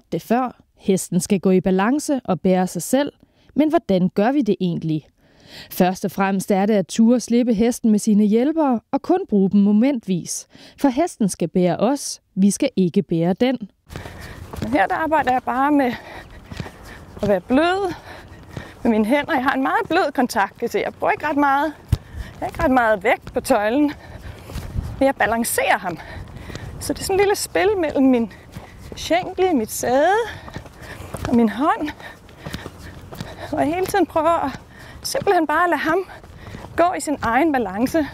hørt det før. Hesten skal gå i balance og bære sig selv. Men hvordan gør vi det egentlig? Først og fremmest er det at turde slippe hesten med sine hjælpere og kun bruge dem momentvis. For hesten skal bære os, vi skal ikke bære den. Men her der arbejder jeg bare med at være blød med mine hænder. Jeg har en meget blød kontakt, kan jeg bruger ikke ret meget. Jeg har ikke ret meget vægt på tøjlen, men jeg balancerer ham. Så det er sådan et lille spil mellem min skænkel, mit sæde og min hånd. Og jeg hele tiden prøver at simpelthen bare lade ham gå i sin egen balance.